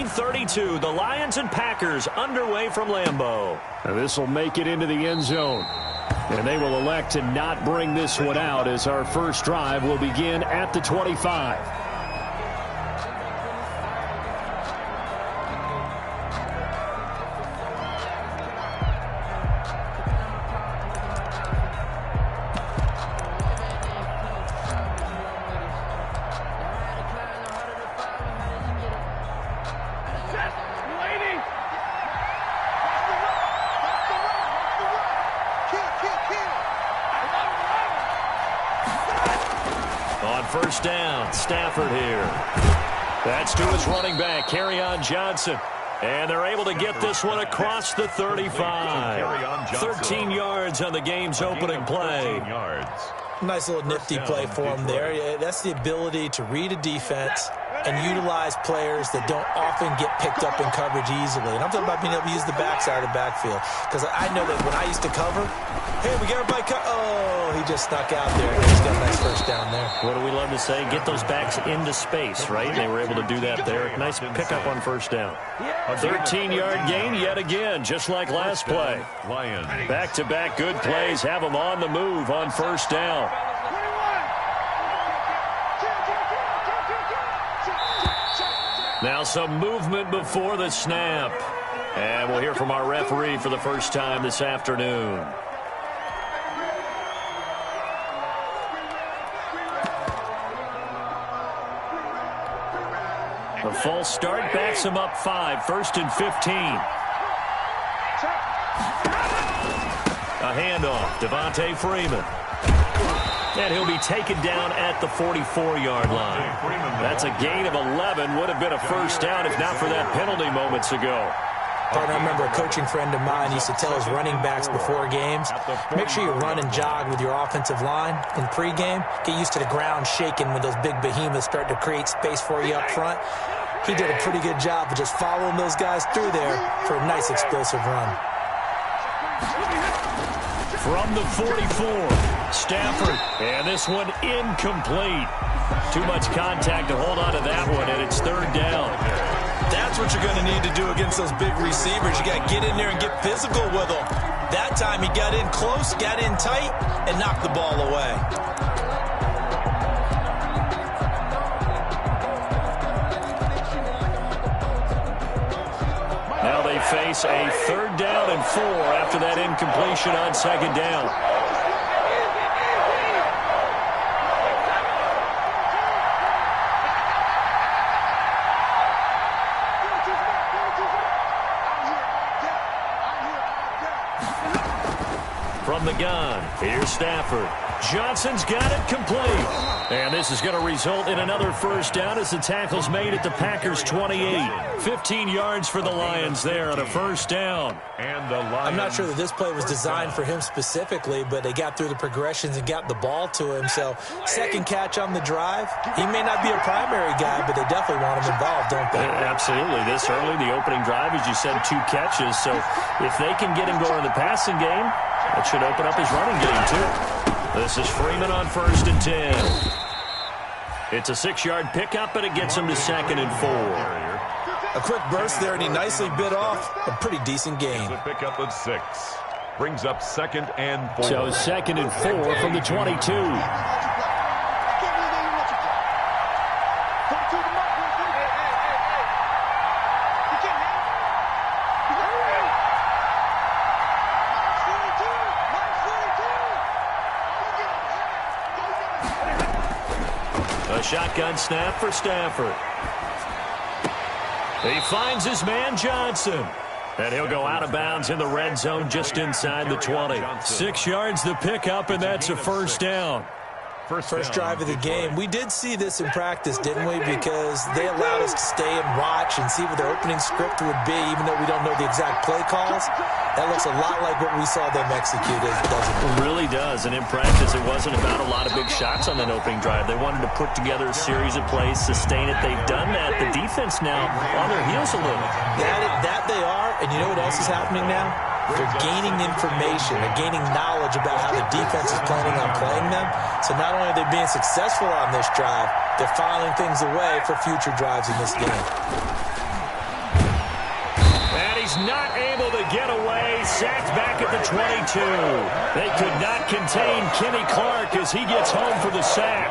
32, the Lions and Packers underway from Lambeau. This will make it into the end zone. And they will elect to not bring this one out as our first drive will begin at the 25. First down, Stafford here. That's to his running back, Kerryon Johnson. And they're able to get this one across the 35. 13 yards on the game's opening play. Nice little nifty play for him there. That's the ability to read a defense and utilize players that don't often get picked up in coverage easily. And I'm talking about being able to use the backside of the backfield. Because I know that when I used to cover, hey, we got everybody oh, he just snuck out there. He's got a nice first down there. What do we love to say? Get those backs into space, right? They were able to do that there. Nice pickup on first down. A 13-yard gain yet again, just like last play. Back-to-back good plays have them on the move on first down. Now some movement before the snap. And we'll hear from our referee for the first time this afternoon. The false start backs him up 5, 1st and 15. A handoff, Devontae Freeman. And he'll be taken down at the 44-yard line. That's a gain of 11. Would have been a first down if not for that penalty moments ago. Partner, I remember a coaching friend of mine used to tell his running backs before games, make sure you run and jog with your offensive line in pregame. Get used to the ground shaking when those big behemoths start to create space for you up front. He did a pretty good job of just following those guys through there for a nice explosive run. From the 44, Stafford, and this one incomplete. Too much contact to hold on to that one, and it's third down. That's what you're going to need to do against those big receivers. You got to get in there and get physical with them. That time he got in close, got in tight, and knocked the ball away. Now they face a third down and 4 after that incompletion on second down. From the gun, here's Stafford. Johnson's got it complete. And this is going to result in another first down as the tackle's made at the Packers' 28. 15 yards for the Lions there on a first down. And the Lions, I'm not sure that this play was designed for him specifically, but they got through the progressions and got the ball to him. So second catch on the drive. He may not be a primary guy, but they definitely want him involved, don't they? Absolutely. This early, the opening drive, as you said, 2 catches. So if they can get him going in the passing game, that should open up his running game, too. This is Freeman on 1st and 10. It's a 6-yard pickup, but it gets him to 2nd and 4. A quick burst there, and he nicely bit off a pretty decent gain. a pickup of 6. Brings up 2nd and 4. So 2nd and 4 from the 22. A shotgun snap for Stafford. He finds his man Johnson. And he'll go out of bounds in the red zone just inside the 20. 6 yards the pickup, and that's a first down. First drive of the game. We did see this in practice, didn't we? Because they allowed us to stay and watch and see what their opening script would be, even though we don't know the exact play calls. That looks a lot like what we saw them execute, doesn't it? It really does. And in practice, it wasn't about a lot of big shots on that opening drive. They wanted to put together a series of plays, sustain it. They've done that. The defense now on their heels a little. That they are. And you know what else is happening now? They're gaining information. They're gaining knowledge about how the defense is planning on playing them. So not only are they being successful on this drive, they're filing things away for future drives in this game. he's not able to get away. Sacked back at the 22. They could not contain Kenny Clark as he gets home for the sack.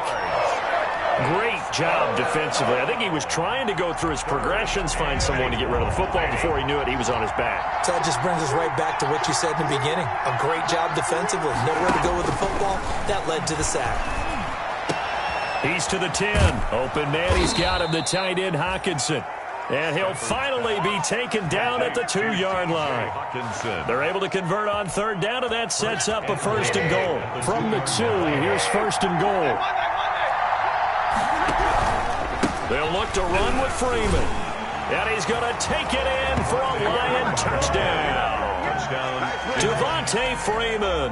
Great job defensively. I think he was trying to go through his progressions, find someone to get rid of the football. Before he knew it, he was on his back. So that just brings us right back to what you said in the beginning. A great job defensively. Nowhere to go with the football. That led to the sack. He's to the 10. Open man, he's got him, the tight end Hawkinson. And he'll finally be taken down at the 2-yard line. They're able to convert on third down, and that sets up a first and goal. From the 2, here's first and goal. They'll look to run with Freeman. And he's going to take it in for a Lion touchdown. Devontae Freeman.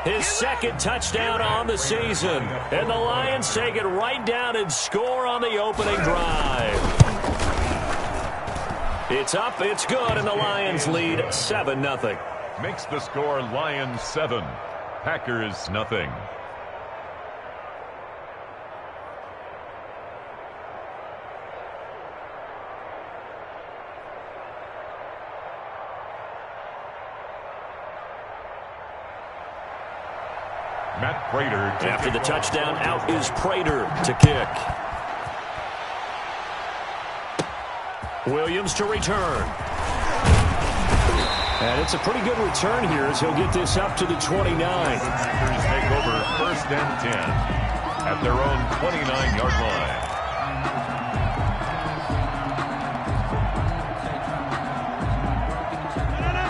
His second touchdown on the season. And the Lions take it right down and score on the opening drive. It's up, it's good, and the Lions lead 7-0. Makes the score Lions 7, Packers nothing. Matt Prater. After the touchdown, out is Prater to kick. Williams to return. And it's a pretty good return here as he'll get this up to the 29. Packers take over first and 10 at their own 29-yard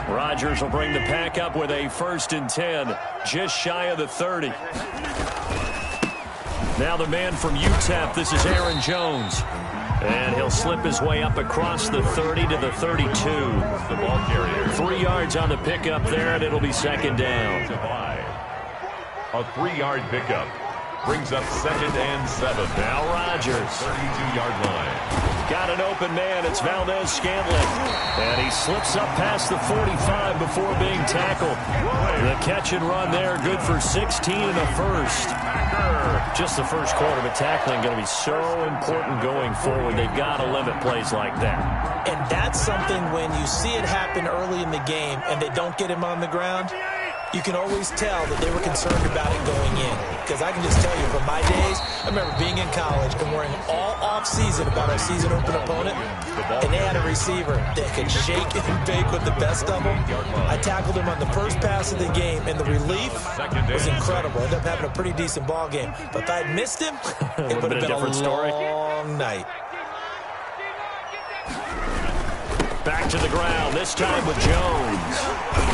line. Rodgers will bring the pack up with a first and 10, just shy of the 30. Now the man from UTEP, this is Aaron Jones. And he'll slip his way up across the 30 to the 32. The ball carrier. 3 yards on the pickup there, and it'll be second down. A 3-yard pickup brings up second and 7. Now Rodgers. 32-yard line. Got an open man. It's Valdez-Scantling. And he slips up past the 45 before being tackled. The catch and run there, good for 16 in the first. Just the first quarter, but tackling going to be so important going forward. They've got to limit plays like that. And that's something when you see it happen early in the game and they don't get him on the ground, you can always tell that they were concerned about it going in. Because I can just tell you from my days, I remember being in college and worrying all off-season about our season open opponent, and they had a receiver that could shake and bake with the best of them. I tackled him on the first pass of the game, and the relief was incredible. Ended up having a pretty decent ball game. But if I had missed him, it would have been a long night. Back to the ground, this time with Jones.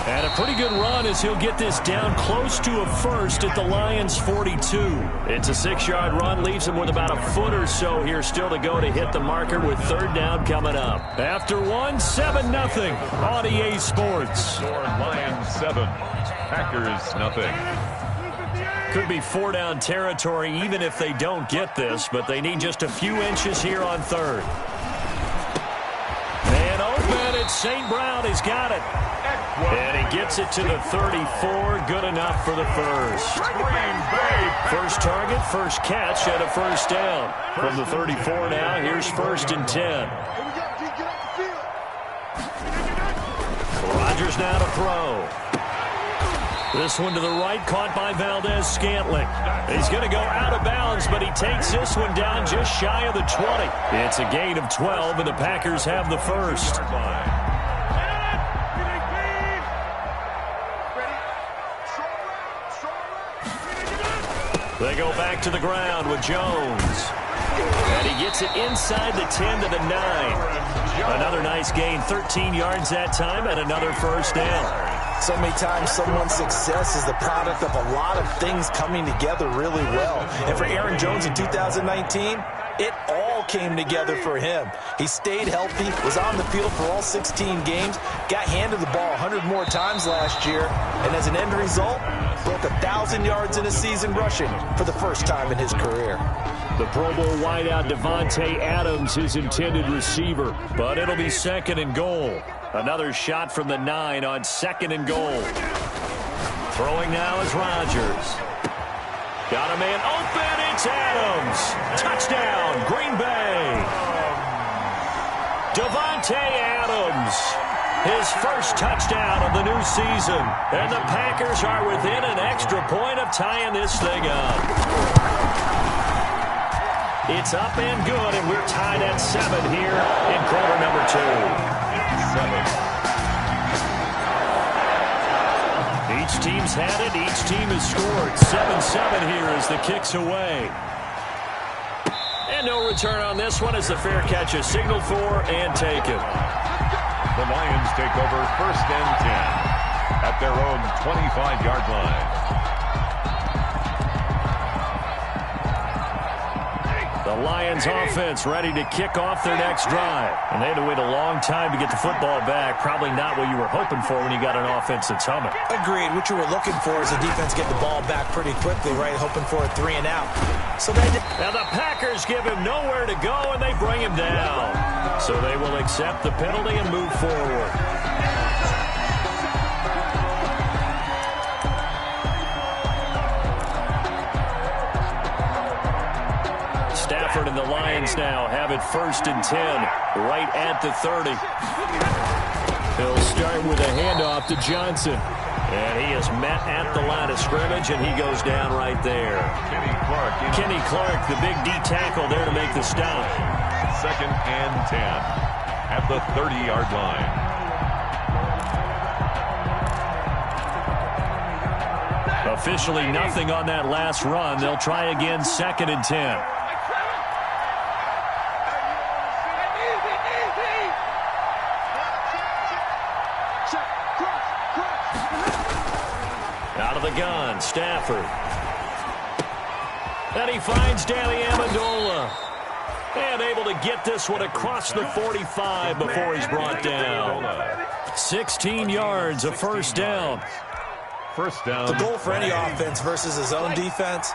And a pretty good run as he'll get this down close to a first at the Lions' 42. It's a 6-yard run, leaves him with about a foot or so here still to go to hit the marker with third down coming up. After 7-0 on EA Sports. Lions 7, Packers nothing. Could be 4-down territory even if they don't get this, but they need just a few inches here on third. And open, it's St. Brown. He's got it. And he gets it to the 34. Good enough for the first. First target, first catch, and a first down. From the 34 now, here's first and 10. Rodgers now to throw. This one to the right, caught by Valdez-Scantling. He's going to go out of bounds, but he takes this one down just shy of the 20. It's a gain of 12, and the Packers have the first. They go back to the ground with Jones. And he gets it inside the 10 to the 9. Another nice gain, 13 yards that time, and another first down. So many times someone's success is the product of a lot of things coming together really well. And for Aaron Jones in 2019, it all came together for him. He stayed healthy, was on the field for all 16 games, got handed the ball 100 more times last year, and as an end result, broke 1,000 yards in a season rushing for the first time in his career. The Pro Bowl wideout Devontae Adams, his intended receiver, but it'll be second and goal. Another shot from the 9 on second and goal. Throwing now is Rodgers. Got a man open. It's Adams. Touchdown, Green Bay. Devontae Adams his first touchdown of the new season. And the Packers are within an extra point of tying this thing up. It's up and good, and we're tied at 7 here in quarter number 2. 7. Each team's had it. Each team has scored. 7-7 here as the kick's away. And no return on this one as the fair catch is signaled for and taken. The Lions take over 1st and 10 at their own 25-yard line. The Lions offense ready to kick off their next drive. And they had to wait a long time to get the football back. Probably not what you were hoping for when you got an offense that's humming. Agreed. What you were looking for is the defense get the ball back pretty quickly, right? Hoping for a 3 and out. So they did. Now the Packers give him nowhere to go, and they bring him down. So they will accept the penalty and move forward. Stafford and the Lions now have it 1st and 10, right at the 30. He'll start with a handoff to Johnson. And he is met at the line of scrimmage, and he goes down right there. Kenny Clark, the big D tackle there to make the stop. 2nd and 10 at the 30-yard line. Officially nothing on that last run. They'll try again 2nd and 10. Out of the gun, Stafford. And he finds Danny Amendola. And able to get this one across the 45 before he's brought down. 16 yards, a 1st down. 1st down. The goal for any offense versus his own defense,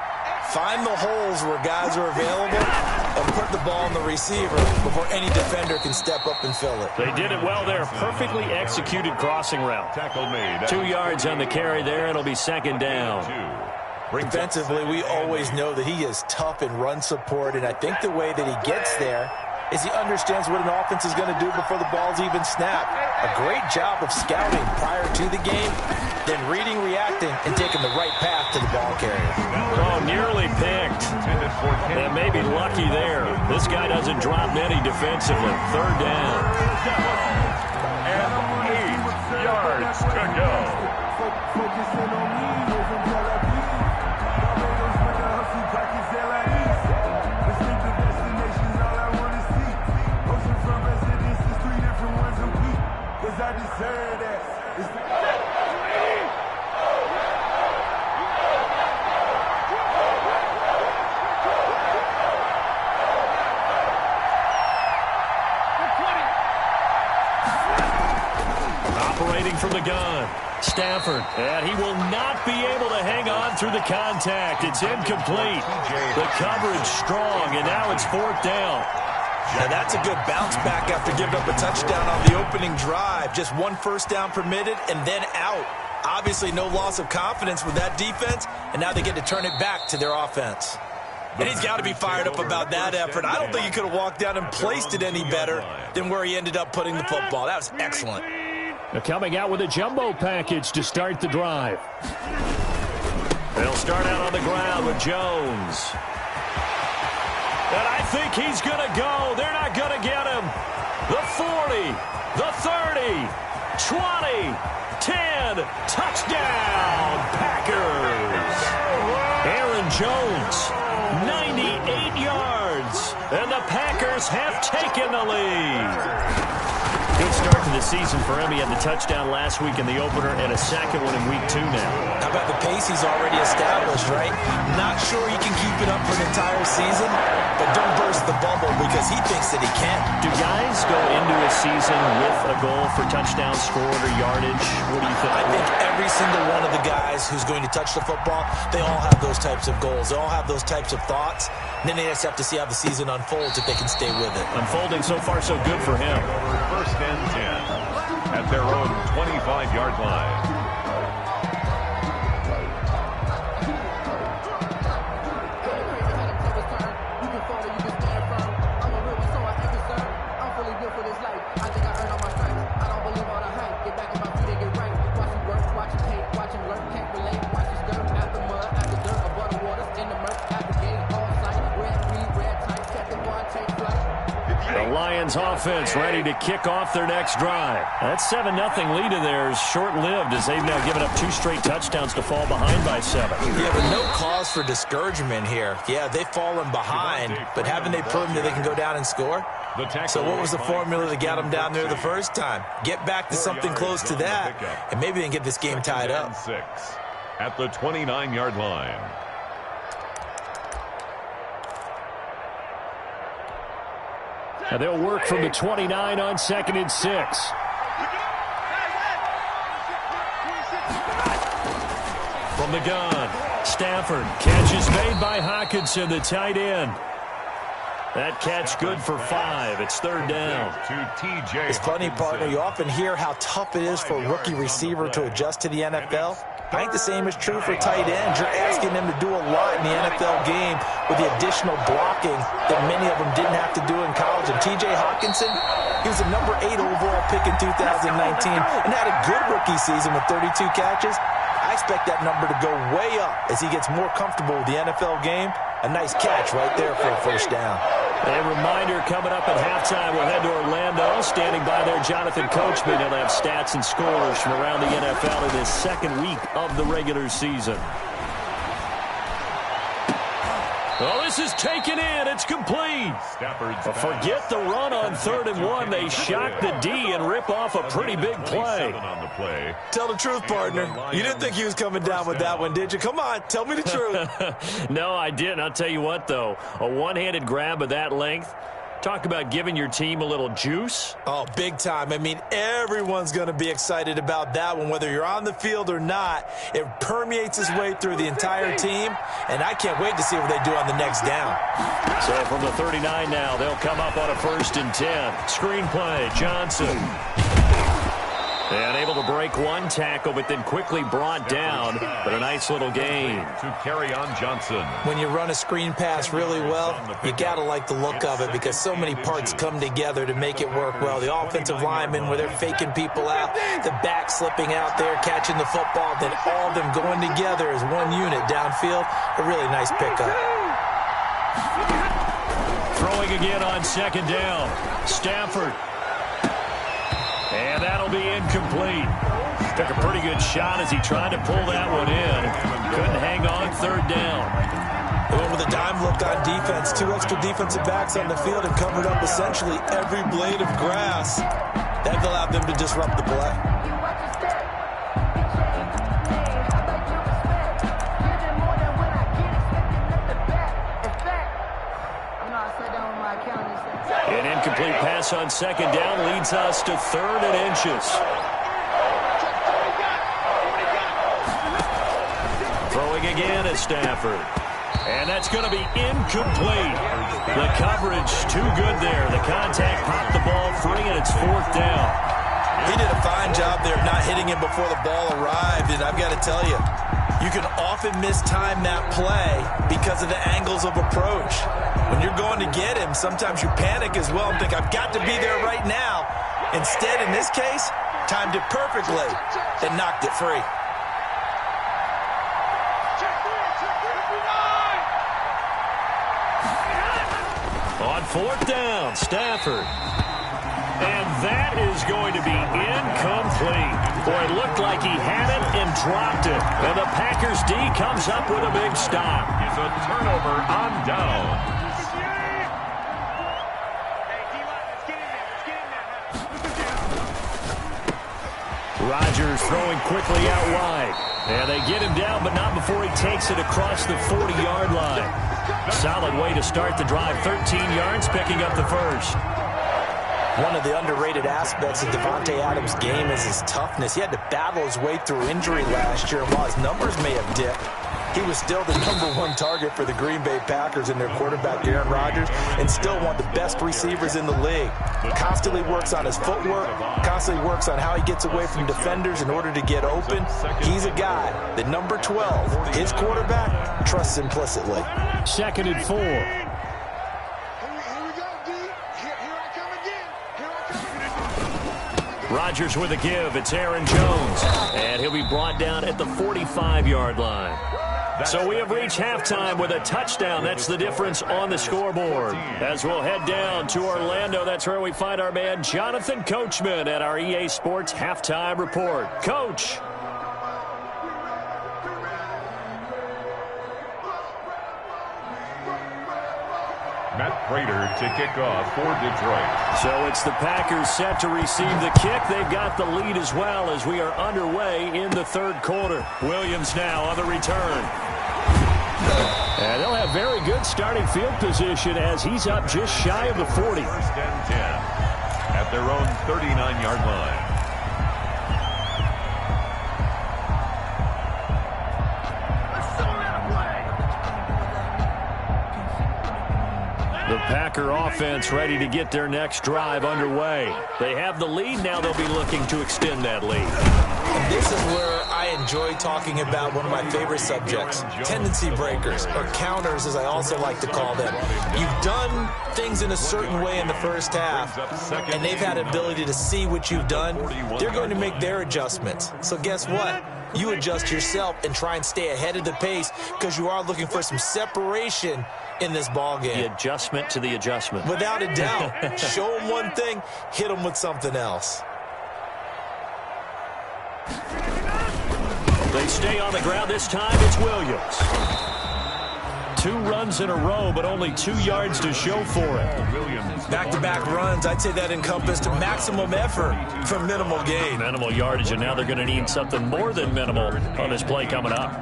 find the holes where guys are available and put the ball on the receiver before any defender can step up and fill it. They did it well there. Perfectly executed crossing route. Tackle made. 2 yards on the carry there. It'll be 2nd down. Defensively, we always know that he is tough in run support, and I think the way that he gets there is he understands what an offense is going to do before the ball's even snapped. A great job of scouting prior to the game, then reading, reacting, and taking the right path to the ball carrier. Oh, nearly picked. And maybe lucky there. This guy doesn't drop many defensively. 3rd down. And 8 yards to go. Operating from the gun, Stafford, and he will not be able to hang on through the contact. It's incomplete. The coverage strong, and now it's 4th down. Now that's a good bounce back after giving up a touchdown on the opening drive. Just 1 1st down permitted and then out. Obviously no loss of confidence with that defense, and now they get to turn it back to their offense. And he's got to be fired up about that effort. I don't think he could have walked down and placed it any better than where he ended up putting the football. That was excellent. They're coming out with a jumbo package to start the drive. They'll start out on the ground with Jones. And I think he's going to go. They're not going to get him. The 40, the 30, 20, 10, touchdown, Packers. Aaron Jones, 98 yards, and the Packers have taken the lead. Good start to the season for him. He had the touchdown last week in the opener and a second one in week 2 now. How about the pace he's already established, right? Not sure he can keep it up for an entire season, but don't burst the bubble because he thinks that he can. Do guys go into a season with a goal for touchdowns scored or yardage? What do you think? I think every single one of the guys who's going to touch the football, they all have those types of goals. They all have those types of thoughts. And then they just have to see how the season unfolds if they can stay with it. Unfolding so far so good for him. 1st and 10 at their own 25-yard line. offense ready to kick off their next drive. That 7-0 lead of theirs short-lived as they've now given up 2 straight touchdowns to fall behind by 7. Yeah, but no cause for discouragement here. Yeah, they've fallen behind, but haven't they proven that they can go down and score? So what was the formula that got them down there the first time? Get back to something close to that, and maybe they can get this game tied up. 6 at the 29-yard line. And they'll work from the 29 on 2nd and 6. From the gun, Stafford. Catch is made by Hockenson, the tight end. That catch good for 5. It's 3rd down. It's funny, partner. You often hear how tough it is for a rookie receiver to adjust to the NFL. I think the same is true for tight ends. You're asking them to do a lot in the NFL game with the additional blocking that many of them didn't have to do in college. And T.J. Hockenson, he was the number 8 overall pick in 2019 and had a good rookie season with 32 catches. I expect that number to go way up as he gets more comfortable with the NFL game. A nice catch right there for a first down. A reminder coming up at halftime. We'll head to Orlando. Standing by there, Jonathan Coachman. He'll have stats and scores from around the NFL in his 2nd week of the regular season. Oh, this is taken in. It's complete. Forget the run on 3rd and 1. They shock the D and rip off a pretty big play. Tell the truth, partner. You didn't think he was coming down with that one, did you? Come on, tell me the truth. No, I didn't. I'll tell you what, though. A one-handed grab of that length. Talk about giving your team a little juice. Oh, big time. I mean, everyone's going to be excited about that one, whether you're on the field or not. It permeates its way through the entire team, and I can't wait to see what they do on the next down. So from the 39 now, they'll come up on a 1st and 10. Screen play, Johnson. And able to break one tackle, but then quickly brought down. But a nice little gain. To carry on Johnson. When you run a screen pass really well, you got to like the look of it because so many parts come together to make it work well. The offensive linemen, where they're faking people out, the back slipping out there, catching the football, then all of them going together as one unit downfield. A really nice pickup. Throwing again on 2nd down. Stafford. And that'll be incomplete. Took a pretty good shot as he tried to pull that one in. Couldn't hang on 3rd down. They went with a dime look on defense. 2 extra defensive backs on the field and covered up essentially every blade of grass. That allowed them to disrupt the play. An incomplete pass on 2nd down leads us to 3rd and inches. Throwing again at Stafford. And that's going to be incomplete. The coverage too good there. The contact popped the ball free, and it's 4th down. He did a fine job there of not hitting him before the ball arrived, and I've got to tell you, you can often mistime that play because of the angles of approach. When you're going to get him, sometimes you panic as well and think, I've got to be there right now. Instead, in this case, timed it perfectly and knocked it free. On 4th down, Stafford. And that is going to be incomplete. Boy, it looked like he had it and dropped it. And the Packers D comes up with a big stop. It's a turnover on down. Rodgers throwing quickly out wide. And they get him down, but not before he takes it across the 40-yard line. Solid way to start the drive. 13 yards, picking up the first. One of the underrated aspects of Davante Adams' game is his toughness. He had to battle his way through injury last year, and while his numbers may have dipped, he was still the #1 target for the Green Bay Packers and their quarterback, Aaron Rodgers, and still one of the best receivers in the league. Constantly works on his footwork, constantly works on how he gets away from defenders in order to get open. He's a guy that number 12, his quarterback, trusts implicitly. 2nd and 4. Rodgers with a give. It's Aaron Jones. And he'll be brought down at the 45-yard line. So we have reached halftime with a touchdown. That's the difference on the scoreboard. As we'll head down to Orlando, that's where we find our man Jonathan Coachman at our EA Sports Halftime Report. Coach. Matt Prater to kick off for Detroit. So it's the Packers set to receive the kick. They've got the lead as well as we are underway in the third quarter. Williams now on the return. And they'll have very good starting field position as he's up just shy of the 40. First and 10 at their own 39-yard line. The Packer offense ready to get their next drive underway. They have the lead. Now they'll be looking to extend that lead. And this is where I enjoy talking about one of my favorite subjects, tendency breakers, or counters as I also like to call them. You've done things in a certain way in the first half, and they've had an ability to see what you've done. They're going to make their adjustments. So guess what? You adjust yourself and try and stay ahead of the pace because you are looking for some separation in this ball game. The adjustment to the adjustment. Without a doubt. Show them one thing, hit them with something else. They stay on the ground. This time it's Williams. 2 runs in a row, but only 2 yards to show for it. Back-to-back runs, I'd say that encompassed maximum effort for minimal gain. Minimal yardage, and now they're going to need something more than minimal on this play coming up.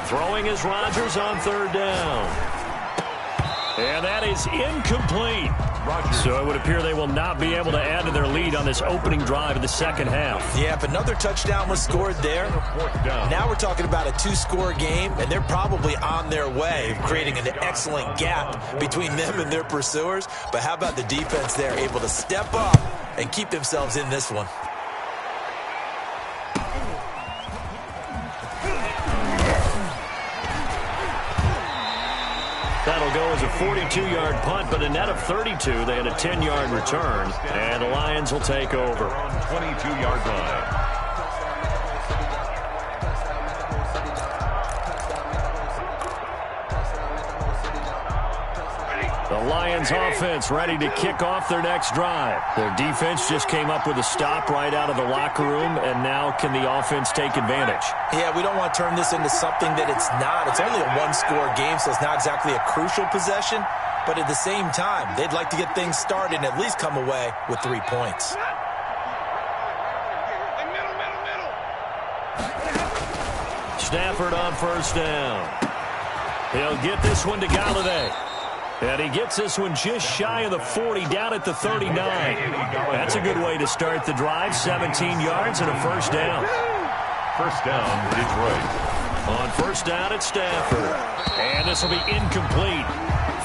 Throwing is Rodgers on third down. And that is incomplete. So it would appear they will not be able to add to their lead on this opening drive of the second half. Yeah, if another touchdown was scored there, now we're talking about a 2-score game, and they're probably on their way, creating an excellent gap between them and their pursuers. But how about the defense there, able to step up and keep themselves in this one? That'll go as a 42-yard punt, but a net of 32. They had a 10-yard return, and the Lions will take over. 22-yard line. The Lions offense ready to kick off their next drive. Their defense just came up with a stop right out of the locker room, and now can the offense take advantage? Yeah, we don't want to turn this into something that it's not. It's only a 1-score game, so it's not exactly a crucial possession. But at the same time, they'd like to get things started and at least come away with 3 points. Stafford on first down. He'll get this one to Galladay. And he gets this one just shy of the 40, down at the 39. That's a good way to start the drive. 17 yards and a first down. First down, Detroit. On first down, it's Stafford. And this will be incomplete.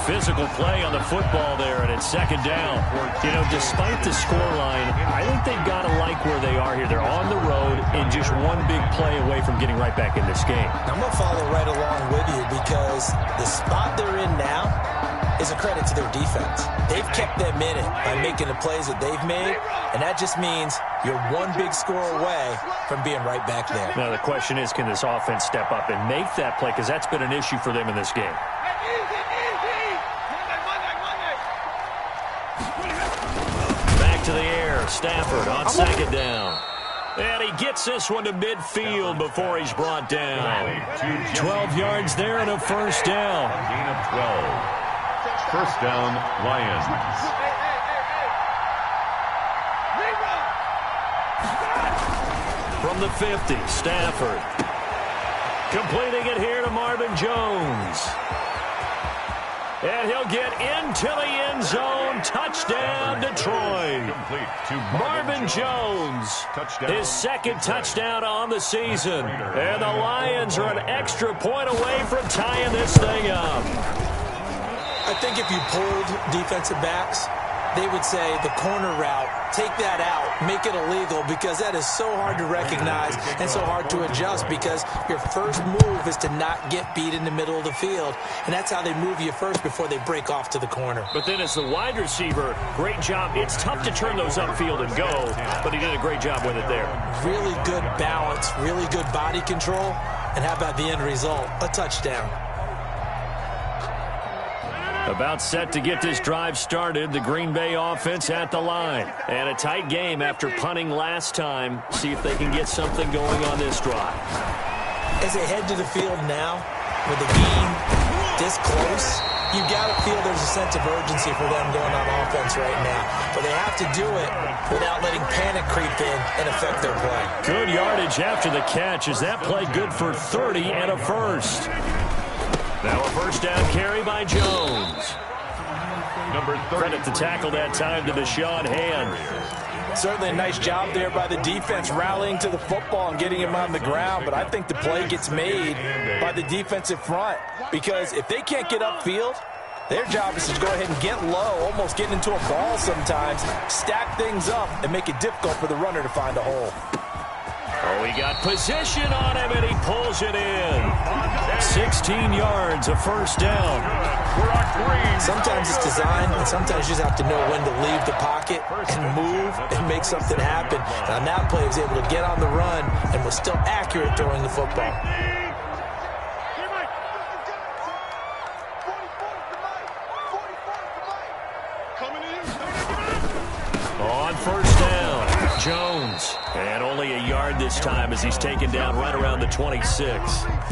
Physical play on the football there, and it's second down. You know, despite the scoreline, I think they've got to like where they are here. They're on the road and just one big play away from getting right back in this game. I'm going to follow right along with you because the spot they're in now is a credit to their defense. They've kept them in it by making the plays that they've made, and that just means you're one big score away from being right back there. Now, the question is, can this offense step up and make that play? Because that's been an issue for them in this game. Back to the air. Stafford on second down. And he gets this one to midfield before he's brought down. 12 yards there and a first down. Gain of 12. First down, Lions. From the 50, Stafford. Completing it here to Marvin Jones. And he'll get into the end zone. Touchdown, Detroit. Marvin Jones, his second touchdown on the season. And the Lions are an extra point away from tying this thing up. I think if you pulled defensive backs, they would say the corner route, take that out, make it illegal, because that is so hard to recognize and so hard to adjust, because your first move is to not get beat in the middle of the field, and that's how they move you first before they break off to the corner. But then as the wide receiver, great job. It's tough to turn those upfield and go, but he did a great job with it there. Really good balance, really good body control, and how about the end result? A touchdown. About set to get this drive started, the Green Bay offense at the line. And a tight game after punting last time. See if they can get something going on this drive. As they head to the field now, with the game this close, you've got to feel there's a sense of urgency for them going on offense right now. But they have to do it without letting panic creep in and affect their play. Good yardage after the catch. Is that play good for 30 and a first? Now a first down carry by Jones. Number 30. Credit the tackle that time to Deshaun Hand. Certainly a nice job there by the defense rallying to the football and getting him on the ground, but I think the play gets made by the defensive front, because if they can't get upfield, their job is to go ahead and get low, almost get into a ball sometimes, stack things up, and make it difficult for the runner to find a hole. Oh, he got position on him, and he pulls it in. 16 yards, a first down. Sometimes it's designed, and sometimes you just have to know when to leave the pocket and move and make something happen. And on that play, he was able to get on the run and was still accurate throwing the football. On first down, Jones. And only a yard this time as he's taken down right around the 26.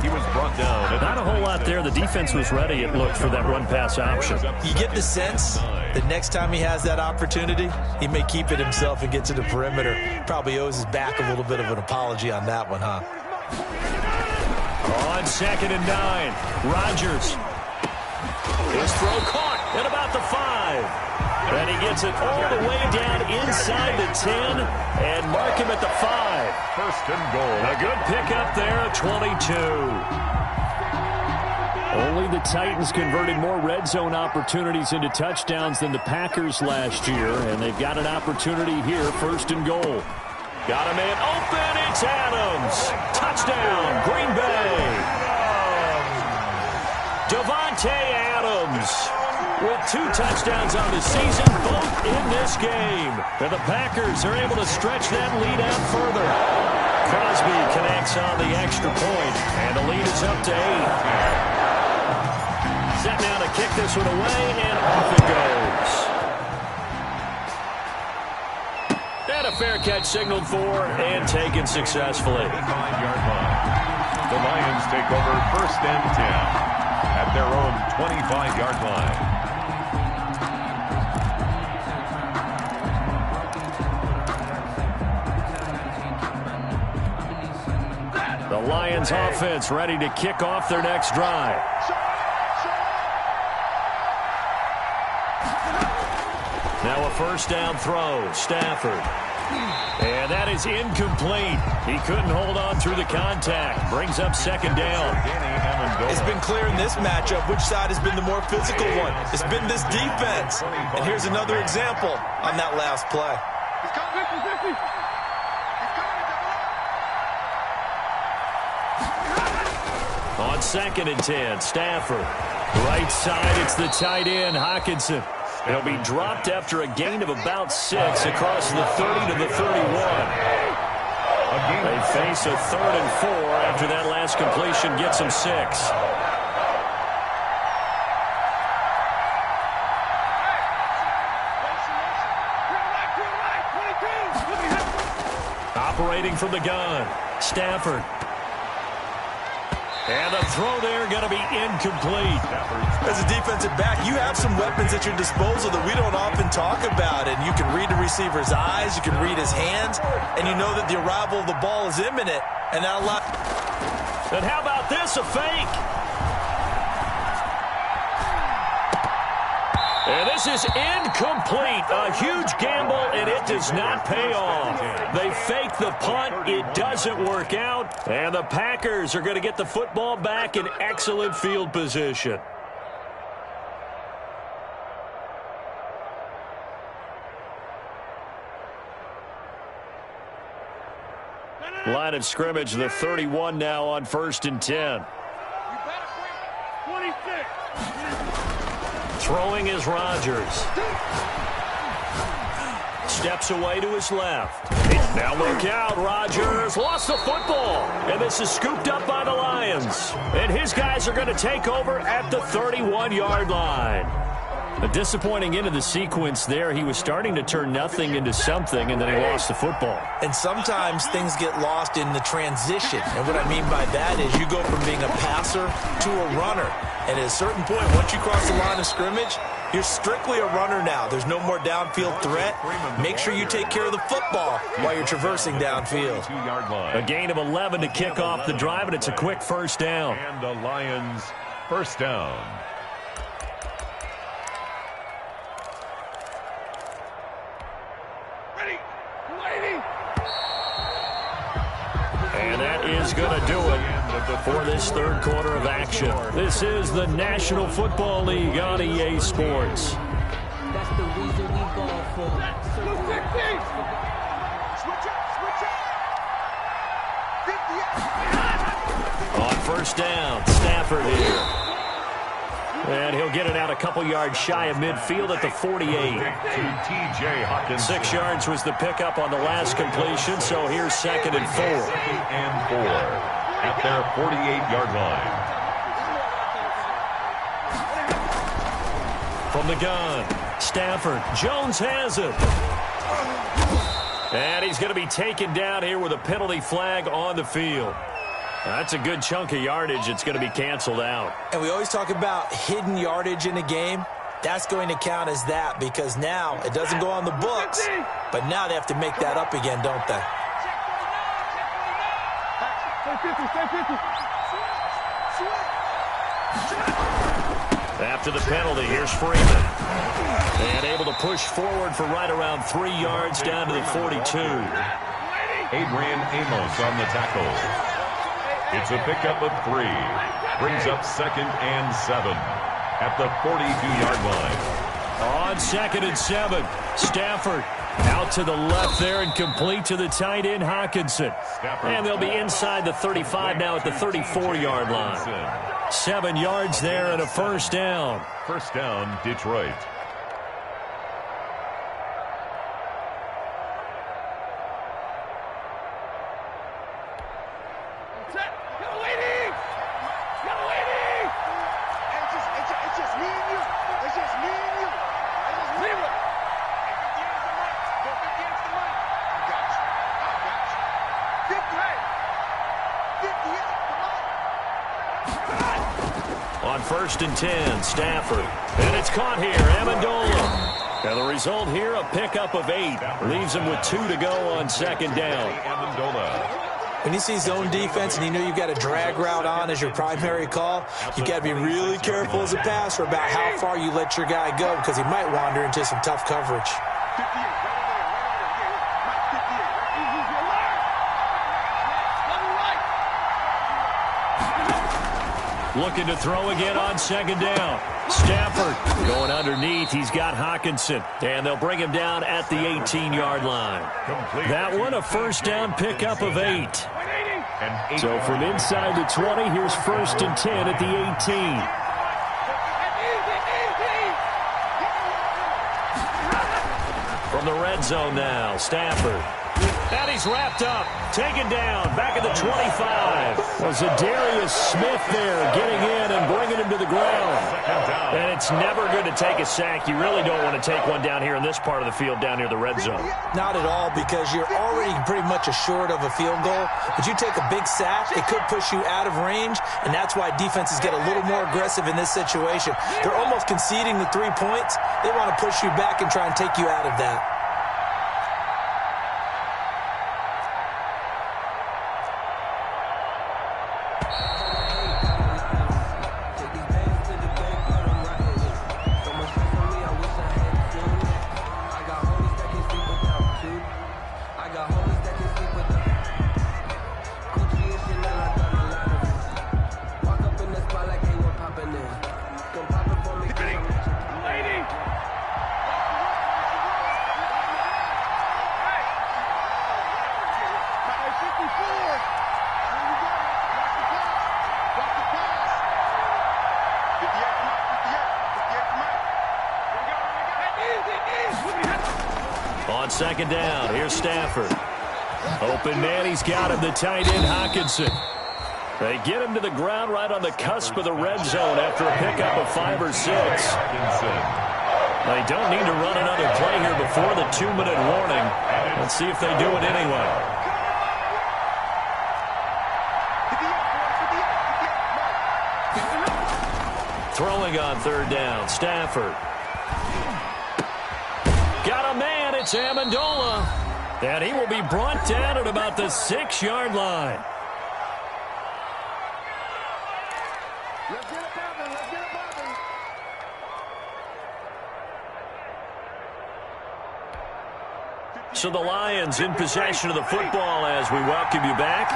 He was brought down. Not a whole lot there. The defense was ready, it looked, for that run-pass option. You get the sense that next time he has that opportunity, he may keep it himself and get to the perimeter. Probably owes his back a little bit of an apology on that one, huh? On 2nd and 9, Rodgers. His throw caught at about the 5. And he gets it all the way down inside the 10 and mark him at the 5. First and goal. A good pickup there at 22. Only the Titans converted more red zone opportunities into touchdowns than the Packers last year, and they've got an opportunity here, 1st and goal. Got a man open, it's Adams. Touchdown, Green Bay. Devontae Adams with 2 touchdowns on the season, both in this game. And the Packers are able to stretch that lead out further. Crosby connects on the extra point, and the lead is up to 8. Set now to kick this one away, and off it goes. And a fair catch signaled for and taken successfully. 5-yard line. The Lions take over 1st and 10 at their own 25-yard line. The Lions offense ready to kick off their next drive. Now a first down throw, Stafford. And that is incomplete. He couldn't hold on through the contact. Brings up 2nd down. It's been clear in this matchup which side has been the more physical one. It's been this defense. And here's another example on that last play. On 2nd and 10, Stafford. Right side, it's the tight end, Hockenson. He'll be dropped after a gain of about 6 across the 30 to the 31. They face a 3rd and 4 after that last completion gets them 6. Operating from the gun, Stafford. And the throw there going to be incomplete. As a defensive back, you have some weapons at your disposal that we don't often talk about. And you can read the receiver's eyes, you can read his hands, and you know that the arrival of the ball is imminent. And that allows. And how about this, a fake? And this is incomplete. A huge gamble, and it does not pay off. They fake the punt. It doesn't work out. And the Packers are going to get the football back in excellent field position. Line of scrimmage, the 31 now on 1st and 10. Throwing is Rodgers. Steps away to his left. Now look out, Rodgers lost the football. And this is scooped up by the Lions. And his guys are going to take over at the 31-yard line. A disappointing end of the sequence there. He was starting to turn nothing into something, and then he lost the football. And sometimes things get lost in the transition. And what I mean by that is you go from being a passer to a runner. And at a certain point, once you cross the line of scrimmage, you're strictly a runner now. There's no more downfield threat. Make sure you take care of the football while you're traversing downfield. A gain of 11 to kick off the drive, and it's a quick first down. And the Lions first down. And that is going to do it for this third quarter of action. This is the National Football League on EA Sports. That's the reason we ball for. On first down, Stafford here. And he'll get it out a couple yards shy of midfield at the 48. T.J. Hawkins. 6 yards was the pickup on the last completion, so here's 2nd and 4. 2nd and 4 at their 48-yard line. From the gun, Stafford. Jones has it. And he's going to be taken down here with a penalty flag on the field. That's a good chunk of yardage. It's going to be canceled out. And we always talk about hidden yardage in a game. That's going to count as that because now it doesn't go on the books, but now they have to make that up again, don't they? After the penalty, here's Freeman. And able to push forward for right around 3 yards down to the 42. Adrian Amos on the tackle. It's a pickup of 3. Brings up 2nd and 7 at the 42-yard line. On 2nd and 7, Stafford out to the left there and complete to the tight end, Hawkinson. And they'll be inside the 35 now at the 34-yard line. 7 yards there and a first down. First down, Detroit. On 1st and 10, Stafford. And it's caught here, Amendola. Now the result here, a pickup of 8. Leaves him with 2 to go on 2nd down. When you see zone defense and you know you've got a drag route on as your primary call, you've got to be really careful as a passer about how far you let your guy go because he might wander into some tough coverage. Looking to throw again on 2nd down. Stafford going underneath. He's got Hawkinson. And they'll bring him down at the 18-yard line. That one, a first down pickup of 8. So from inside the 20, here's 1st and 10 at the 18. From the red zone now, Stafford. And he's wrapped up, taken down, back at the 25. Was Zadarius Smith there getting in and bringing him to the ground. And it's never good to take a sack. You really don't want to take one down here in this part of the field, down near the red zone. Not at all, because you're already pretty much assured of a field goal. But you take a big sack, it could push you out of range, and that's why defenses get a little more aggressive in this situation. They're almost conceding the 3 points. They want to push you back and try and take you out of that. second down. Here's Stafford. Open man, he's got him, the tight end, Hockenson. They get him to the ground right on the cusp of the red zone after a pickup of 5 or 6. They don't need to run another play here before the 2-minute warning. Let's see if they do it anyway. Throwing on third down, Stafford. Got a man, it's Amendola. And he will be brought down at about the 6-yard line. So the Lions in possession of the football as we welcome you back.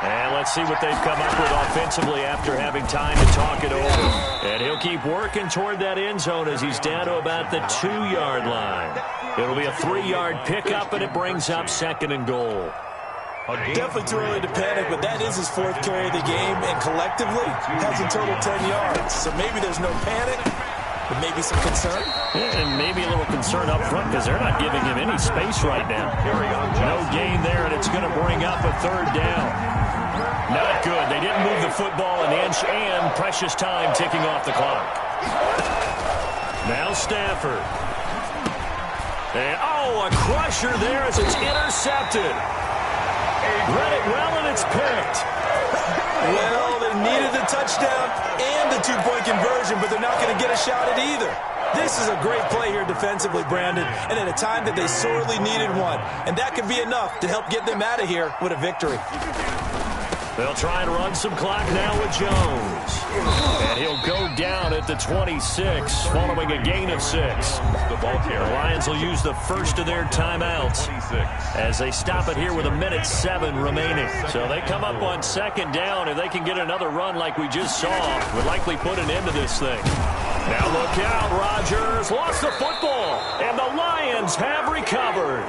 And let's see what they've come up with offensively after having time to talk it over. And he'll keep working toward that end zone as he's down to about the 2-yard line. It'll be a 3-yard pickup, and it brings up 2nd and goal. Definitely too early to panic, but that is his 4th carry of the game, and collectively has a total 10 yards. So maybe there's no panic, but maybe some concern. Yeah, and maybe a little concern up front because they're not giving him any space right now. No gain there, and it's going to bring up a 3rd down. Not good. They didn't move the football an inch, and precious time ticking off the clock. Now Stafford. And, a crusher there as it's intercepted. Read it well, and it's picked. Well, they needed the touchdown and the 2-point conversion, but they're not going to get a shot at either. This is a great play here defensively, Brandon, and at a time that they sorely needed one. And that could be enough to help get them out of here with a victory. They'll try and run some clock now with Jones. And he'll go down at the 26, following a gain of 6. The Lions will use the first of their timeouts as they stop it here with 1:07 remaining. So they come up on 2nd down. If they can get another run like we just saw, would likely put an end to this thing. Now look out, Rodgers lost the football, and the Lions have recovered.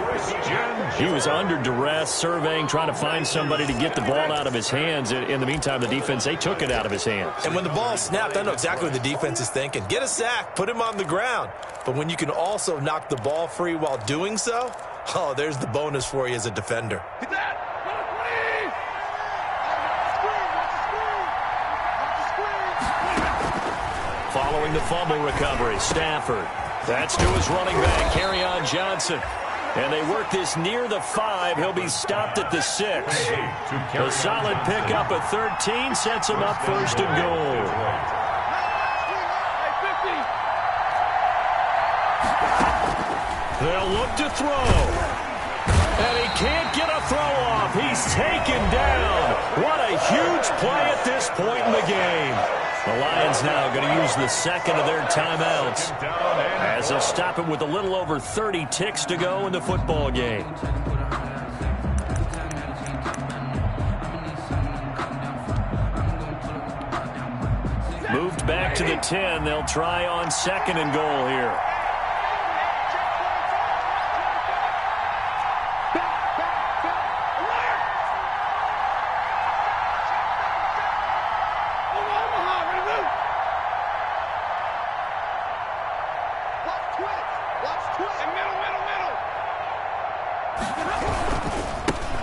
He was under duress, surveying, trying to find somebody to get the ball out of his hands. In the meantime, the defense, they took it out of his hands. And when the ball snapped, I know exactly what the defense is thinking. Get a sack, put him on the ground. But when you can also knock the ball free while doing so, there's the bonus for you as a defender. Following the fumble recovery, Stafford. That's to his running back, Kerryon Johnson. And they work this near the 5. He'll be stopped at the 6. A solid pickup at 13 sets him up 1st and goal. They'll look to throw. And he can't get a throw off. He's taken down. What a huge play at this point in the game. The Lions now going to use the 2nd of their timeouts as they'll stop it with a little over 30 ticks to go in the football game. Moved back to the 10. They'll try on 2nd and goal here.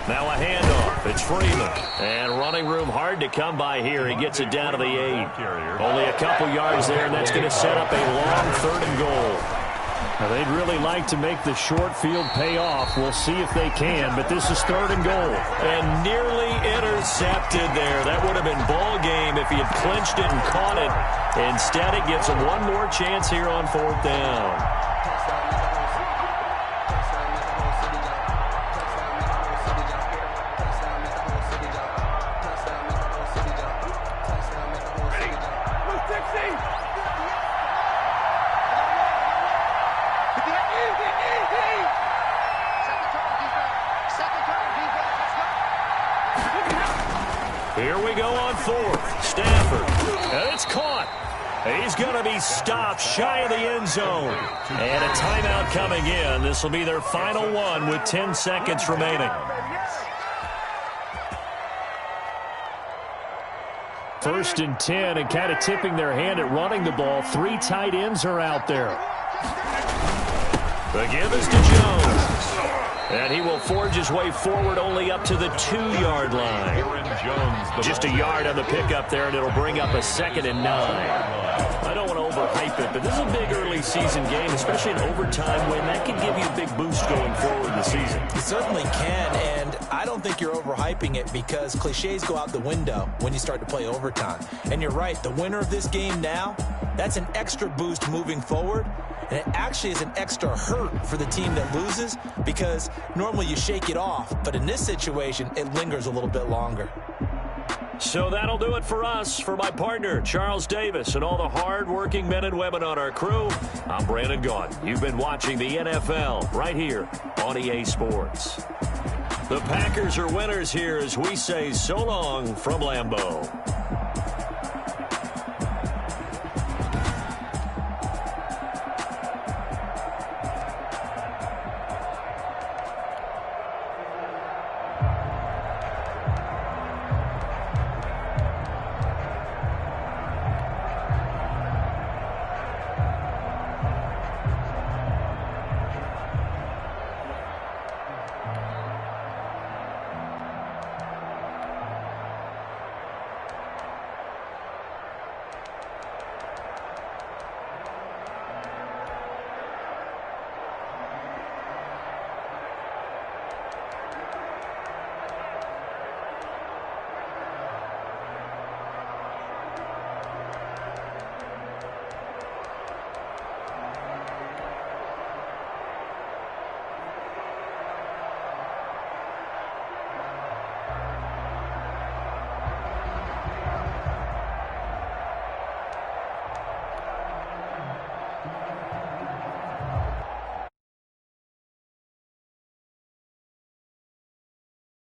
Now a handoff. It's Freeman. And running room hard to come by here. He gets it down to the 8. Only a couple yards there, and that's going to set up a long 3rd and goal. Now, they'd really like to make the short field pay off. We'll see if they can, but this is 3rd and goal. And nearly intercepted there. That would have been ball game if he had clinched it and caught it. Instead, it gives him one more chance here on 4th down. Here we go on 4th. Stafford. And it's caught. He's going to be stopped shy of the end zone. And a timeout coming in. This will be their final one with 10 seconds remaining. 1st and 10, and kind of tipping their hand at running the ball. 3 tight ends are out there. The give is to Jones. And he will forge his way forward only up to the 2-yard line. Just a yard on the pickup there, and it'll bring up a 2nd and 9. I don't want to overhype it, but this is a big early season game, especially in overtime win. That can give you a big boost going forward in the season. It certainly can, and I don't think you're overhyping it because cliches go out the window when you start to play overtime. And you're right, the winner of this game now, that's an extra boost moving forward. And it actually is an extra hurt for the team that loses because normally you shake it off. But in this situation, it lingers a little bit longer. So that'll do it for us. For my partner, Charles Davis, and all the hard-working men and women on our crew, I'm Brandon Gaudin. You've been watching the NFL right here on EA Sports. The Packers are winners here as we say so long from Lambeau.